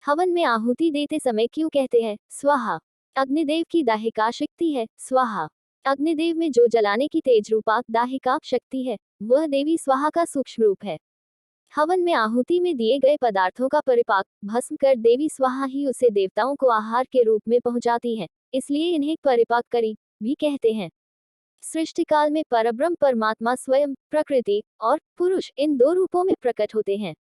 हवन में आहुति देते समय क्यों कहते हैं स्वाहा? अग्निदेव की दाहिका शक्ति है स्वाहा। अग्निदेव में जो जलाने की तेज रूपा दाहिका शक्ति है, वह देवी स्वाहा का सूक्ष्म रूप है। हवन में आहुति में दिए गए पदार्थों का परिपाक भस्म कर देवी स्वाहा ही उसे देवताओं को आहार के रूप में पहुंचाती है, इसलिए इन्हें परिपाक करी भी कहते हैं। सृष्टि काल में परब्रह्म परमात्मा स्वयं प्रकृति और पुरुष इन दो रूपों में प्रकट होते हैं।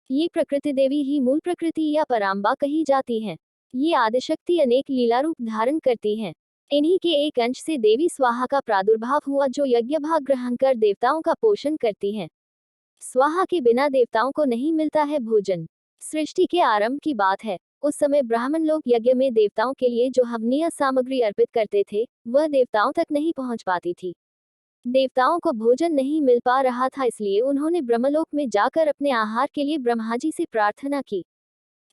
ये प्रकृति देवी ही मूल प्रकृति या पराम्बा कही जाती है। ये आदिशक्ति अनेक लीला रूप धारण करती हैं। इन्हीं के एक अंश से देवी स्वाहा का प्रादुर्भाव हुआ, जो यज्ञ भाग ग्रहण कर देवताओं का पोषण करती हैं। स्वाहा के बिना देवताओं को नहीं मिलता है भोजन। सृष्टि के आरंभ की बात है। उस समय ब्राह्मण लोग यज्ञ में देवताओं के लिए जो हवनीय सामग्री अर्पित करते थे, वह देवताओं तक नहीं पहुंच पाती थी। देवताओं को भोजन नहीं मिल पा रहा था, इसलिए उन्होंने ब्रह्मलोक में जाकर अपने आहार के लिए ब्रह्मा जी से प्रार्थना की।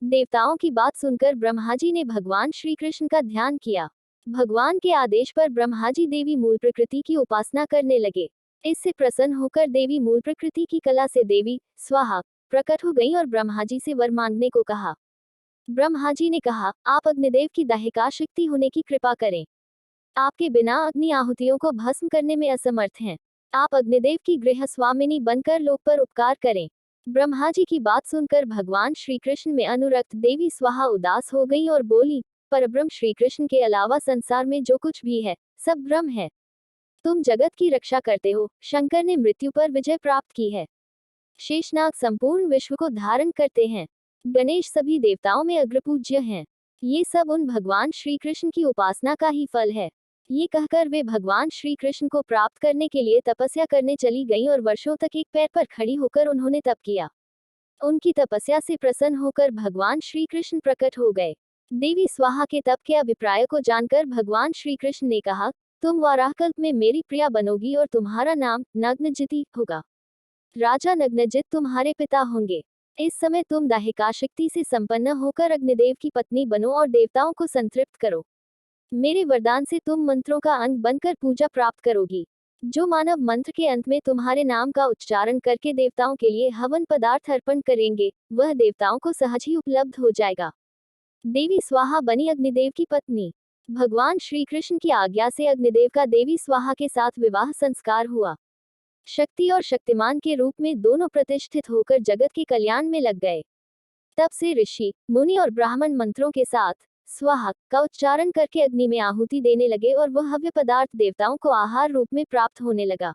देवताओं की बात सुनकर ब्रह्मा जी ने भगवान श्री कृष्ण का ध्यान किया। भगवान के आदेश पर ब्रह्मा जी देवी मूल प्रकृति की उपासना करने लगे। इससे प्रसन्न होकर देवी मूल प्रकृति की कला से देवी स्वाहा प्रकट हो गई और ब्रह्मा जी से वर मांगने को कहा। ब्रह्मा जी ने कहा, आप अग्निदेव की दाहिका शक्ति होने की कृपा करें। आपके बिना अग्नि आहुतियों को भस्म करने में असमर्थ हैं। आप अग्निदेव की गृह स्वामिनी बनकर लोक पर उपकार करें। ब्रह्मा जी की बात सुनकर भगवान श्री कृष्ण में अनुरक्त देवी स्वाहा उदास हो गई और बोली, परब्रह्म श्री कृष्ण के अलावा संसार में जो कुछ भी है, सब ब्रह्म है। तुम जगत की रक्षा करते हो। शंकर ने मृत्यु पर विजय प्राप्त की है। शेषनाग संपूर्ण विश्व को धारण करते हैं। गणेश सभी देवताओं में अग्रपूज्य हैं। ये सब उन भगवान श्री कृष्ण की उपासना का ही फल है। ये कहकर वे भगवान श्री कृष्ण को प्राप्त करने के लिए तपस्या करने चली गईं और वर्षों तक एक पैर पर खड़ी होकर उन्होंने तप किया। उनकी तपस्या से प्रसन्न होकर भगवान श्री कृष्ण प्रकट हो गए। देवी स्वाहा के तप के अभिप्राय को जानकर भगवान श्री कृष्ण ने कहा, तुम वाराहकल्प में मेरी प्रिया बनोगी और तुम्हारा नाम नग्नजिति होगा। राजा नग्नजित तुम्हारे पिता होंगे। इस समय तुम दाहिका शक्ति से संपन्न होकर अग्निदेव की पत्नी बनो और देवताओं को संतृप्त करो। मेरे वरदान से तुम मंत्रों का अंग बनकर पूजा प्राप्त करोगी। जो मानव मंत्र के अंत में तुम्हारे नाम का उच्चारण करके देवताओं के लिए हवन पदार्थ अर्पण करेंगे, वह देवताओं को सहज ही उपलब्ध हो जाएगा। देवी स्वाहा बनी अग्निदेव की पत्नी। भगवान श्री कृष्ण की आज्ञा से अग्निदेव का देवी स्वाहा के साथ विवाह संस्कार हुआ। शक्ति और शक्तिमान के रूप में दोनों प्रतिष्ठित होकर जगत के कल्याण में लग गए। तब से ऋषि मुनि और ब्राह्मण मंत्रों के साथ स्वाहा का उच्चारण करके अग्नि में आहुति देने लगे और वह हव्य पदार्थ देवताओं को आहार रूप में प्राप्त होने लगा।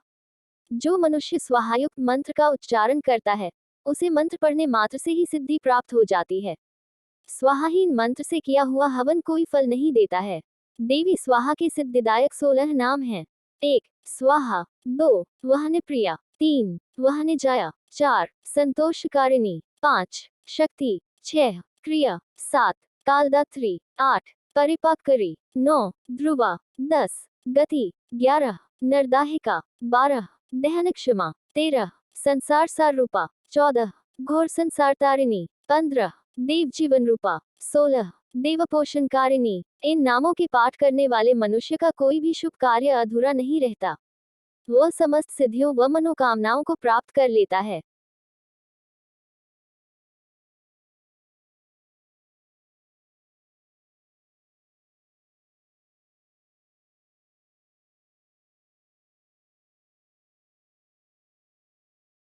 जो मनुष्य स्वाहायुक्त मंत्र का उच्चारण करता है, उसे मंत्र पढ़ने मात्र से ही सिद्धि प्राप्त हो जाती है। स्वाहाहीन मंत्र से किया हुआ हवन कोई फल नहीं देता है। देवी स्वाहा के सिद्धिदायक 16 नाम हैं। 1. स्वाहा। 2. वहन प्रिया। 3. वहन जाया। 4. संतोषकारिणी। 5. शक्ति। 6. क्रिया। 7. कालदात्री। 8. परिपाकरी। 9. ध्रुवा। 10. गति। 11. नरदाहिका। 12. दहन क्षमा। 13. संसार सार रूपा। 14. घोर संसार तारिणी। 15. देव जीवन रूपा। 16. देवपोषण कारिणी। इन नामों के पाठ करने वाले मनुष्य का कोई भी शुभ कार्य अधूरा नहीं रहता। वह समस्त सिद्धियों व मनोकामनाओं को प्राप्त कर लेता है।